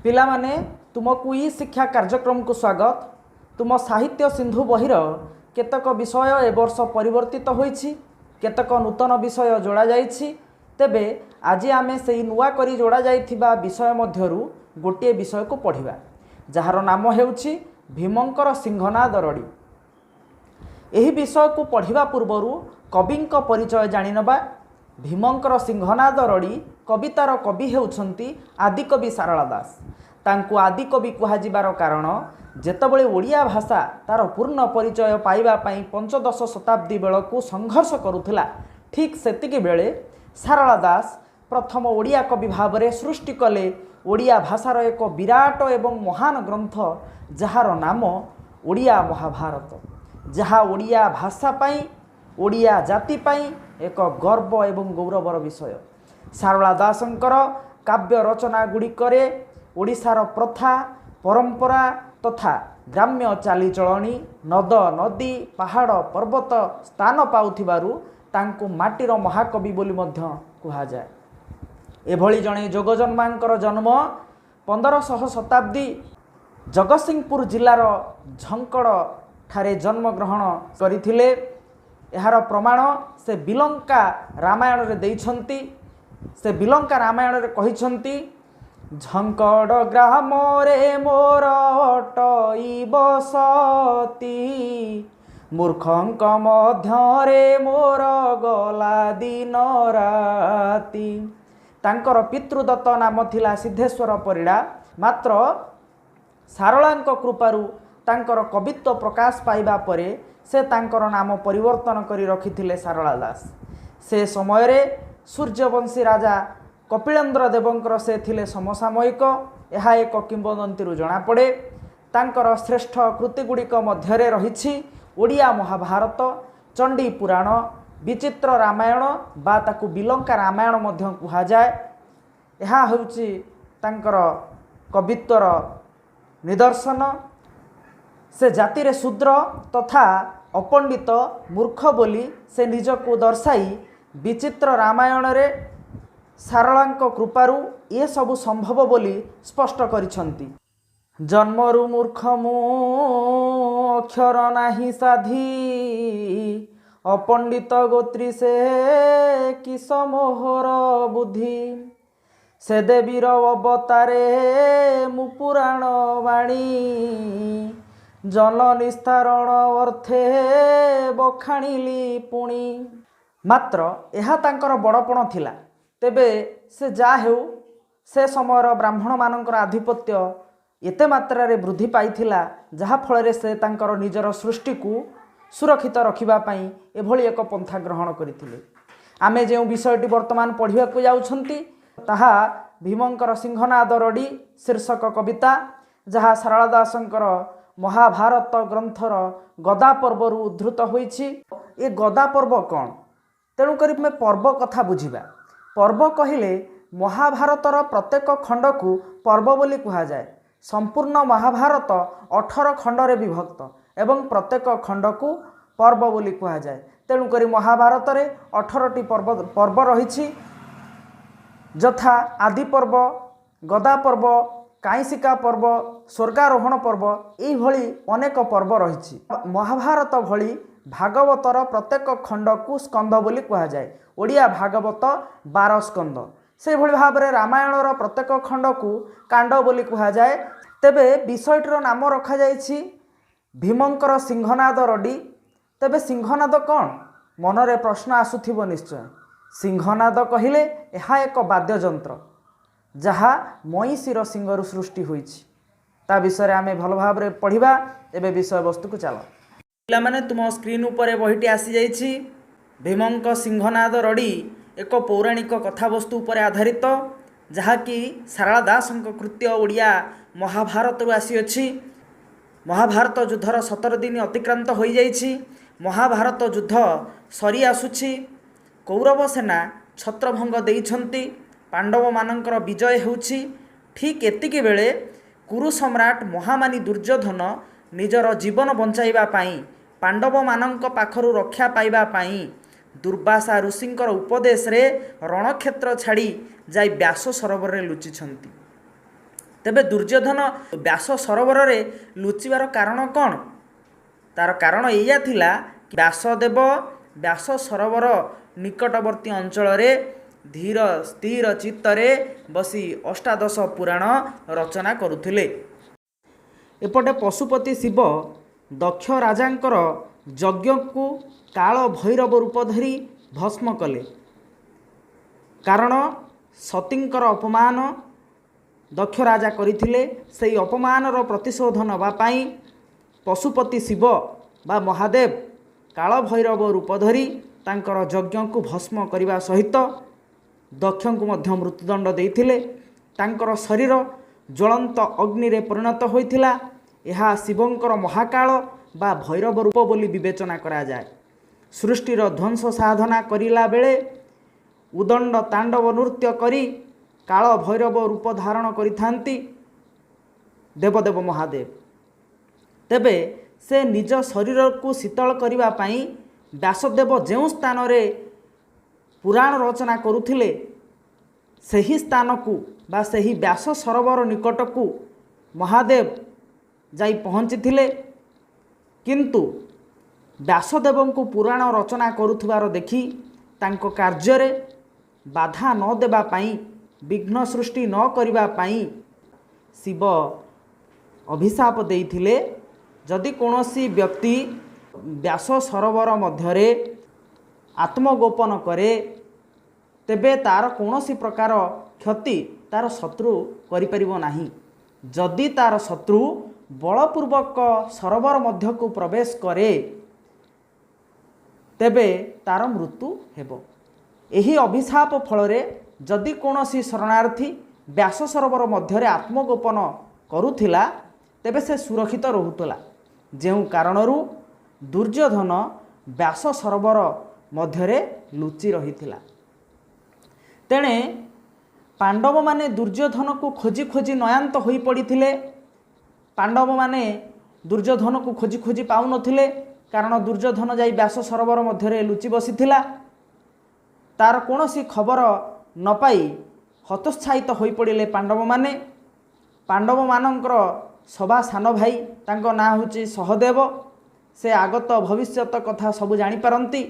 पिलामाने तुमको ई शिक्षा कार्यक्रम को स्वागत। तुम साहित्य सिंधु बहिर केतक विषय ए वर्ष परिवर्तित होईछि, केतक नूतन विषय जोड़ा जाइछि। तेबे आज आमे सेही नुआ करी जोड़ा जाइथिबा विषय मध्यरु गोटे विषय को पढ़िबा, जार नाम हेउछि भीमंकर सिंहनाद रड़ी। एही विषय को पढ़िबा पूर्वरु कविंक परिचय जानि नबा। भीमंकर सिंहनाद रड़ी कवितार कवि हेउछंती आदिकवि सारला दास। तांकु आदिकवि कुहाजिबार कारण जेतबळे ओडिया भाषा तार पूर्ण परिचय पाइबा पई पंचदश शताब्दी बेलकु संघर्ष करुथिला, ठीक सेतिकी बेले सारला दास प्रथम ओडिया कवि भावरे सृष्टि कले ओडिया भाषार एक विराट एवं महान ग्रंथ जार नाम ओडिया महाभारत, जहा ओडिया भाषा पाई ओडिया जाति पाई एक गर्व एवं गौरवर विषय। सारला दासंकर काव्य रचना गुड़िकरे ओडिशार प्रथा परंपरा तथा ग्राम्य चालीचलणी नद नदी पहाड़ पर्वत स्थान पाउथिबारु तांकु माटीर महाकवि बोली मध्य कुहा जाए। एभली जणे जोगजन्मांकर जन्म 1500 शताब्दी जगतसिंहपुर जिलार झंकड़ ठारे जन्म ग्रहण करिथिले। एहार प्रमाण से बिलंका रामायण रे देइछंती। से बिलंका रामायण रे कहिछंती, झंकड़ ग्राम रे मोर अटई बसती, मूर्खंक मध्यरे मोर गला दिन राति। तांकर पितृदत्त नाम थिला सिद्धेश्वर परिड़ा, मात्र सारलांक कृपारु तांकर कवित्व प्रकाश पाइबा परे से तांकर नाम परिवर्तन करी रखिथिले सारला दास। से समय रे सूर्यवंशी राजा कपिलेन्द्र देवंकर से थिले समसामयिक। यह एक किंवदंती जना पड़े। तांकर श्रेष्ठ कृति गुड़िक मध्यरे रहिछि ओडिया महाभारत, चंडी पुराण, विचित्र रामायण बा ताकु बिलंका रामायण मध्य कुहा जाए। यह होउछि तांकर कवित्वर निदर्शन। से जाति रे शूद्र तथा अपंडित मूर्ख बोली से निजको दर्शाई विचित्र रामायण रे सारलांक कृपारु ये सबु संभव बोली स्पष्ट करिछंती। जन्मरु मूर्ख मु अक्षर नाही साधी, अपंडित गोत्री से किस मोहर बुद्धि, से देवीर अवतारे मु पुराण वाणी, जन निस्तारण अर्थे बखाणिली पुणी। मात्र यह तांकर बड़पण थिला। तेबे से जा हेउ से समयर ब्राह्मण मानकर आधिपत्य एते मात्रा रे वृद्धि पाइथिला, जहा फल से तांकर निजर सृष्टि को सुरक्षित रखिबा पई एभली एक पंथा ग्रहण करिथिले। आमे जे विषयटी वर्तमान पढ़िबा को जाउछंती ताहा भीमंकर सिंहनाद रड़ी शीर्षक कविता, जहा सारला दासंकर महाभारत ग्रंथर गदा पर्वरु उद्धृत होईछि। ए गदा पर्व कौन? तेणु करी मैं पर्व कथा बुझिबा। पर्व कहिले महाभारतर प्रत्येक खंड को पर्व बोली कुहा जाए। संपूर्ण महाभारत 18 खंड रे विभक्त एवं प्रत्येक खंड को पर्व बोली कुहा जाए। तेणु करी महाभारत रे 18टी पर्व रहिछि, यथा आदि पर्व, गदा पर्व, काईसिका पर्व, स्वर्गारोहण पर्व, यही भली अनेक पर्व रही। महाभारत भली भागवतर प्रत्येक खंड को स्कंद बोली कहा जाए। ओडिया भागवत 12 स्कंद। से भली भाव में रामायणर प्रत्येक खंड को कांड बोली कहा जाए। तेबे विषयटीर नाम रखा जाइछि भीमंकर सिंहनाद रड़ी। तेबे सिंहनाद कौन? मनरे प्रश्न आसुथिबो निश्चय। सिंहनाद कहिले यह एक वाद्ययंत्र जहा महिषीर सिंगरु सृष्टि होइछि। ता विषय आमे भल भाव रे पढ़िबा। एबे विषय वस्तु को चलो। पिला माने तुम स्क्रीन ऊपर बहिटी आसी जाइछि। भीमंक सिंहनाद रड़ी एक पौराणिक कथावस्तु उपर आधारित, जहा कि सारला दासंक कृत्य ओडिया महाभारत रु आसी अछि। महाभारत युद्धर 17 दिन अतिक्रांत हो जाइछि। महाभारत युद्ध सरी आसुछि। कौरव सेना छत्रभंग देइछंती। पांडव मानकर विजय होउछि। ठीक एतिकी बेले कुरु सम्राट महामानी दुर्योधन निजर जीवन बंचाइबा पाई पांडव मानक पाखरु रक्षा पाइबा पाई दुर्वासा ऋषिंकर उपदेश रे रणक्षेत्र छाड़ी जाई व्यास सरोवर रे लुचिछंती। तेबे दुर्योधन व्यास सरोवर में लुचिबार कारण कौन? तार कारण एया थिला कि व्यासदेव व्यास सरोवर निकटवर्ती अंचल धीर स्थिर चित्तरे बसी अष्टादश पुराण रचना करुथिले। एपटे पशुपति शिव दक्ष राजांकर यज्ञ को काल भैरव रूप धरी भस्म कले। कारण सतींकर अपमान दक्ष राजा करथिले। सेही अपमानर प्रतिशोध नवा पाई पशुपति शिव बा महादेव काल भैरव रूप धरी तांकर यज्ञ को भस्म करने सहित दक्ष को मध्य मृत्युदंड देइथिले। तांकर शरीर ज्वलंत अग्नि रे परिणत होइथिला। यह शिवंकर महाकाल बा भैरव रूप बोली विवेचना करा जाए। सृष्टिर ध्वंस साधना करिला बेले उदंड तांडव नृत्य करी काल भैरव रूप धारण करिथांती देवदेव महादेव। तेबे से निज शरीर को शीतल करिवा पाई व्यासदेव जो स्थान रे पुराण रचना करुथिले सही स्थान को बा सही व्यास सरोवर निकट को महादेव जाई पहुँची। किंतु व्यासदेव को पुराण रचना करुथिबार देखि तांको कार्य रे बाधा न देबा पाई विघ्न सृष्टि न करिबा पाई शिव अभिशाप देइथिले। जदि कोनोसी व्यक्ति व्यास सरोवर मध्यरे आत्मगोपन करे तेबे तार कोनोसी प्रकार क्षति तार शत्रु करिपरिबो नाही। जदि तार शत्रु बलपूर्वक सरोवर मध्य को प्रवेश करे तेबे तार मृत्यु हेबो। एही अभिशाप फल जदि कोनोसी शरणार्थी व्यास सरोवर मध्यरे आत्मगोपन करुथिला तेबे से सुरक्षित रहुतला। जेउ कारणरू दुर्योधन व्यास सरोवर मध्यरे लुचि रहिथिला। तेणे पांडव माने दुर्योधन को खोजी खोजी नयांत होई पड़िथिले। पांडव माने दुर्योधन को खोजी खोजी पाउ नथिले कारण दुर्योधन जाई व्यास सरोवर मध्यरे लुचि बसिथिला। तार कोनोसी खबर न पाई हतोत्साहित होई पड़िले पांडव माने। पांडव मानकर सभा सान भाई तांको ना होची सहदेव। से आगत भविष्यत कथा सब जानी पारंती।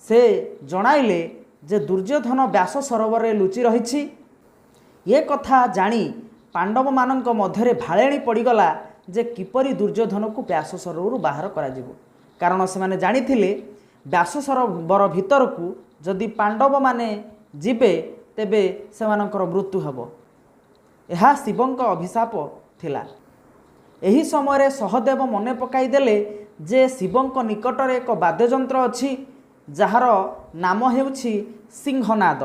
से जणाइले जे दुर्योधन व्यास सरोवर रे लुचि रहिछि। ये कथा जानी पांडव मानक मध्यरे भाळेणी पड़ीगला जे किपरि दुर्योधन को व्यास सरोवर बाहर करा जिवो। कारण से माने जानिथिले व्यास सरोवर भितर को जदि पांडव माने जिबे तेबे सेमानकर मृत्यु हेबो। यह शिवंक अभिशाप थिला। एही समय सहदेव मने पकाई देले जे शिवंक निकट रे एक वाद्ययंत्र अछि जार नाम हेउछि सिंहनाद।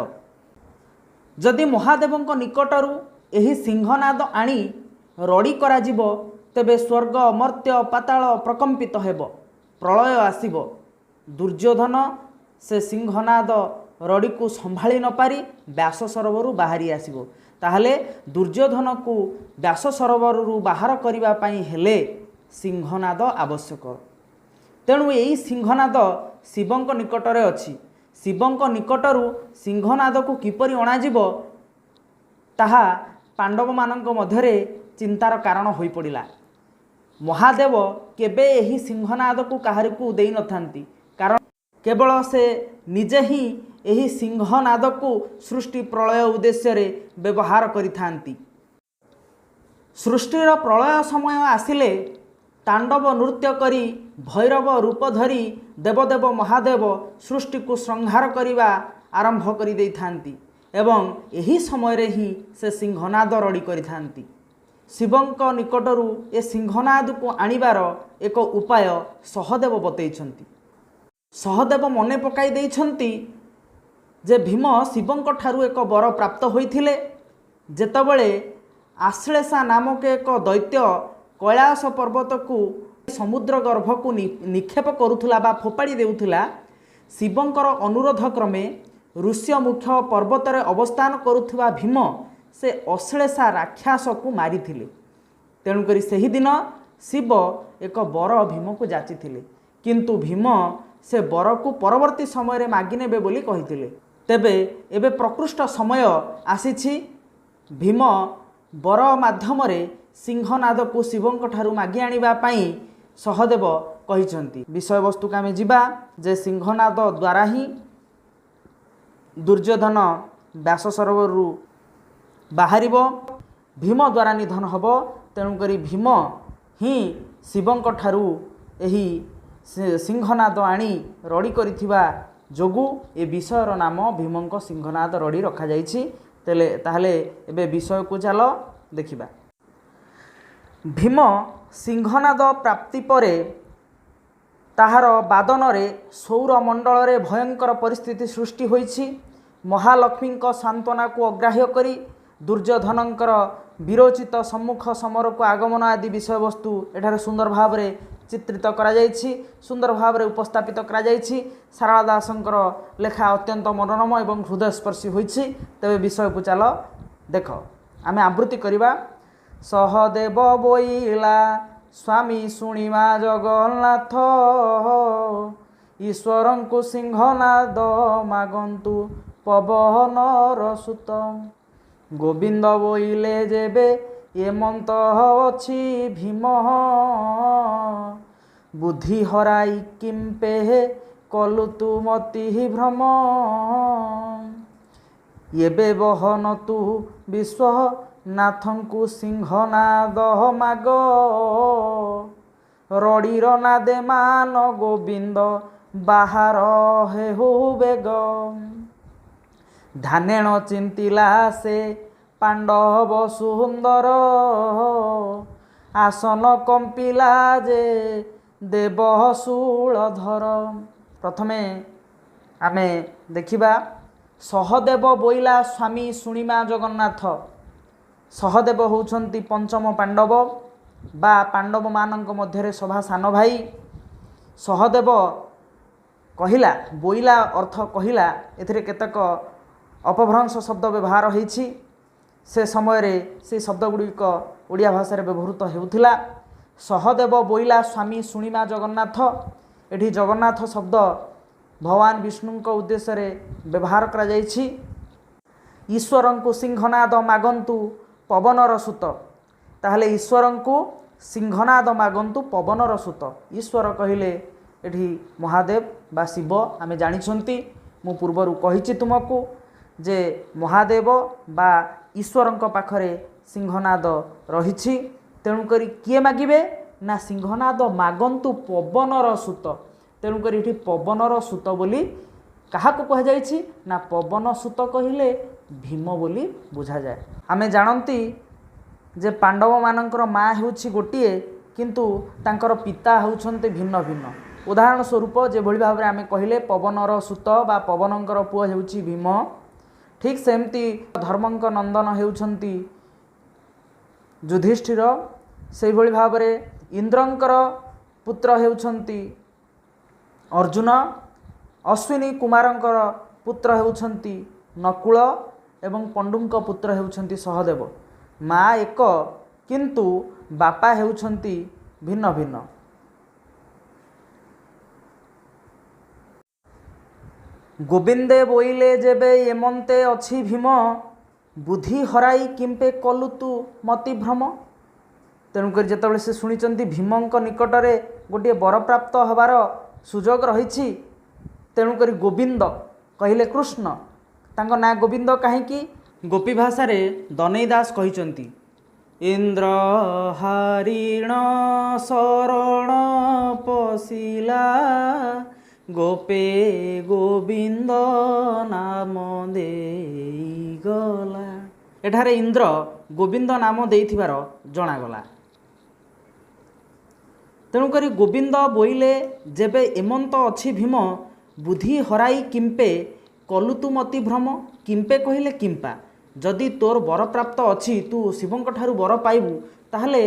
जदि महादेवंक निकटरू एही सिंहनाद आनी रड़ी करा जिवो तेबे स्वर्ग मर्त्य पाताल प्रकंपित हेबो, प्रलय आसिबो। दुर्योधन से सिंहनाद रड़ी को संभाली न पारी व्यास सरोवर बाहरी आसिबो। ताहले दुर्योधन को व्यास सरोवर बाहर करिबा पाई हेले सिंहनाद आवश्यक। तेणु यही सिंहनाद शिवंक निकटरे अछि। शिवंक निकटरू सिंहनाद को किपरि अणाजिबो ताहा पांडव मानक मध्यरे चिंतार कारण होई पड़िला। महादेव केबे यही सिंहनाद को काहारी को देई नथांती कारण केवल से निजे ही यही सिंहनाद को सृष्टि प्रलय उद्देश्य रे व्यवहार करिथांती। सृष्टिर प्रलय समय आसिले तांडव नृत्य करी भैरव रूप धरी देवदेव महादेव सृष्टि को संहार करिवा आरंभ करि देइथांती एवं यही समय रे ही से सिंहनाद रड़ी करिथांती। शिवंक निकटरू ए सिंहनाद को आनिबार एक उपाय सहदेव बतैछंती। सहदेव मने पकाई देइछंती जे भीम शिवंक ठारू एक वर प्राप्त होइथिले। जेतबेले आश्लेषा नामक एक दैत्य कैलाश पर्वत को समुद्र गर्भ को निक्षेप करुथुला बा फोपाड़ी देउथुला, शिवंकर अनुरोध क्रमे ऋष्य मुख्य पर्वत रे अवस्थान करुथुवा भीम से अश्लेषा राक्षस को मारिथिले। तेणुकरी सही दिन शिव एक वर भीम को जाचिथिले, किंतु भीम से वर को परवर्ती समय रे मागिनेबे बोली कहिथिले। तेबे एबे प्रकृष्ट समय आसीछि। भीम बर माध्यम सिंहनाद को शिवंक ठारू मागी आनिबा पई सहदेव कहिसंती। विषय वस्तु का आमे जिबा जे सिंहनाद द्वारा ही दुर्योधन व्यास सरोवर बाहरिब, भीम द्वारा निधन हब। तेणुकरी भीम ही शिवंक ठारू एही सिंहनाद आनी रड़ी करिथिबा जोगु ए विषयर नाम भीमंक सिंहनाद रड़ी रखा जाइछि। ताहले एबे विषय को चल देखिबा। भीम सिंहनाद प्राप्ति परे ताहार बादन रे सौरमंडल रे भयंकर परिस्थिति सृष्टि होइछि। महालक्ष्मी सांत्वना को अग्राह्य करी दुर्योधनंकर विरोचित सम्मुख समर को आगमन आदि विषय वस्तु एठारे सुंदर भाव रे चित्रित करा जाइछि, सुंदर भाव रे उपस्थापित करा जाइछि। सारला दासंकर लेखा अत्यंत मनोरम एवं हृदयस्पर्शी होइछि। तेबे विषय को चल देख। आमे आवृत्ति करिबा। सहदेव बोइला स्वामी शुणिमा जगन्नाथ, ईश्वरं को सिंहनाद मागंतु पवनर सुत। गोविंद बोइले जेबे एमंत अछि भीम, बुद्धि हराई किंपे कलु तु मति भ्रम। एबे बहन तु विश्वनाथंकु सिंहनाद माग, रड़ीर नादे मान गोविंद बाहार हेहु बेग। ध्यानेण चिंतिला से पांडव सुंदर, आसन कंपिला जे देव शूलधर। प्रथमे आमे देखिबा सहदेव बोइला स्वामी शुणिमा जगन्नाथ। सहदेव होउछंती पंचम पांडव बा पांडव मानक मध्यरे सभा सान भाई। सहदेव कहिला, बोइला अर्थ कहिला, एथिरे केतक अपभ्रंश शब्द व्यवहार होइछि। से समय रे से शब्द गुड़िक ओडिया भाषा रे व्यवहृत हेउथिला। सहदेव बोइला स्वामी शुणिमा जगन्नाथ। एठी जगन्नाथ शब्द भगवान विष्णु को उद्देश्य रे व्यवहार करा जाइछि। ईश्वरं को सिंहनाद मागंतु पवनर सुत। ताहले ईश्वरं को सिंहनाद मागंतु पवनर सुत। ईश्वर कहिले एठी महादेव बा शिव आमे जानिछंती। मु पूर्वरु कहिछि तुमको जे महादेव बा ईश्वरंक पाखरे सिंहनाद रहिछि। तेणुकरी किए मागिबे ना सिंहनाद मागंतु पवनर सुत। तेणुकरी एठी पवनर सुत बोली काहाको कह जाइछि ना पवन सुत कहिले भीम बोली बुझा जाए। आमे जानंती जे पांडव मानकर माँ हेउछि गोटिए किंतु तांकर पिता हेउछन्ते भिन्न भिन्न। उदाहरण स्वरूप जे भली भाव आमे कहिले पवनर सुत बा पवनंकर पुओ हेउछि भीम, ठीक सेमती धर्मंक नंदन हेउछन्ती युधिष्ठिर। से भली भाव इंद्रंकर पुत्र हेउछन्ती अर्जुन। अश्विनी कुमारंकर पुत्र हेउछन्ती नकुल एवं पंडुंक पुत्र हेउछन्ती सहदेव। माँ एक किंतु बापा हेउछन्ती भिन्न भिन्न। गोविंदे बोइले जेबे एमंते अछि भीम, बुद्धि हराई किंपे कलु तु मति भ्रम। तेणुक जितेबाला से शुणी भीमंक निकटरे गोटे वर प्राप्त हबार सुजोग रही। तेणुक गोविंद कहले कृष्ण। तांको ना गोविंद कहीं गोपी भाषा रे दनई दास कहिचंती इंद्र हरिण शरण पशिला, गोपे गोविंद नाम देई गला। एठारे इंद्र गोविंद नाम देइथिबार जणागला। तेणुकरी गोविंद बोइले जेबे एमंत अछि भीम, बुद्धि हराई किंपे कलुतु मति भ्रम। किंपे कहिले किंपा, जदि तोर वर प्राप्त अछि तू शिवंक ठारू वर पाइबू ताहले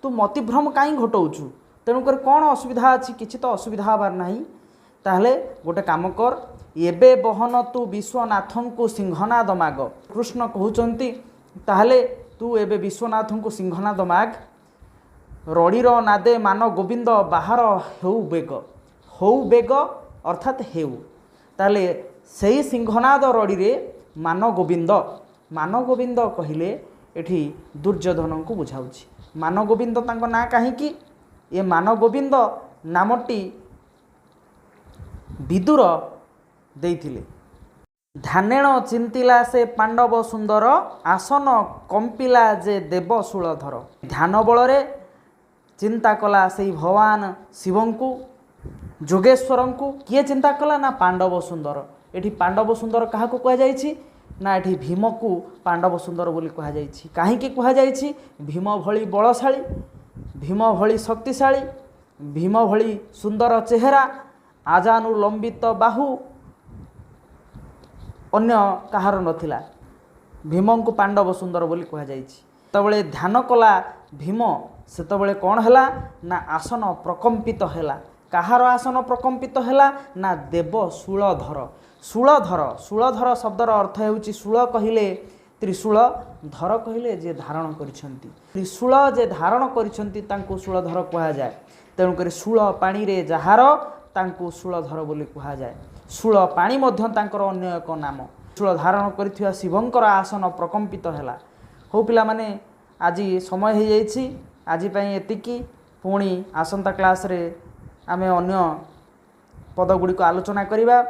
तू मतिभ्रम काई घटौछु। तेणुकर कौन असुविधा अछि, किछि तो असुविधा हबार नाही। ताहले गोटे काम कर, एबे बहन तू विश्वनाथं को सिंहनाद माग। कृष्ण कहउचंती ताहले तू एबे विश्वनाथं को सिंहनाद माग। रड़ीर नादे मान गोविंद बाहर हेउ बेग। होउ बेग अर्थात हेउ। ताहले सेही सिंहनाद रड़ी रे मान गोविंद। मान गोविंद कहिले एठी दुर्योधन को बुझाऊँच। मानगोविंद तांको ना कहीं ये मानगोविंद नामटी विदुर देइथिले। ध्यानेण चिंतिला से पांडव सुंदर आसन कंपिला जे देव शूलधर। ध्यान बल चिंता कला से भगवान शिव को जोगेश्वर को किए चिंता कला ना पांडव सुंदर। एठी पांडव सुंदर क्या कहुई ना एठी भीम को पांडव सुंदर बोली कहुई। कहीं कहुई भीम भली बलशाली, भीम भली शक्तिशाली, भीम भली सुंदर चेहरा, आजानुलंबित बाहु अन्य कहार नथिला। भीम को पांडव सुंदर बोली कहुई। तबले ध्यान कला भीम सेतबले कौन है ना आसन प्रकंपित है। कहार आसन प्रकंपित है ना देव शूलधर। शूलधर शूलधर शब्दर अर्थ होउची शूल कहिले त्रिशूल, धर कहिले जे धारण करिसंती। त्रिशूल जे धारण करिसंती तांको शूलधर कहा जाए। तेणुकर शूल पानी रे जहार तांको शूलधर बोली कहा जाए। शूल पानी मध्य तांकर अन्य एक नाम। शूल धारण करिथिया शिवंकर आसन प्रकंपित है। हो पिला माने आज समय हो जाइछि। आज पई एतिकी पुणी आसंता क्लास रे आमे अन्य पद गुडी को आलोचना करिबा।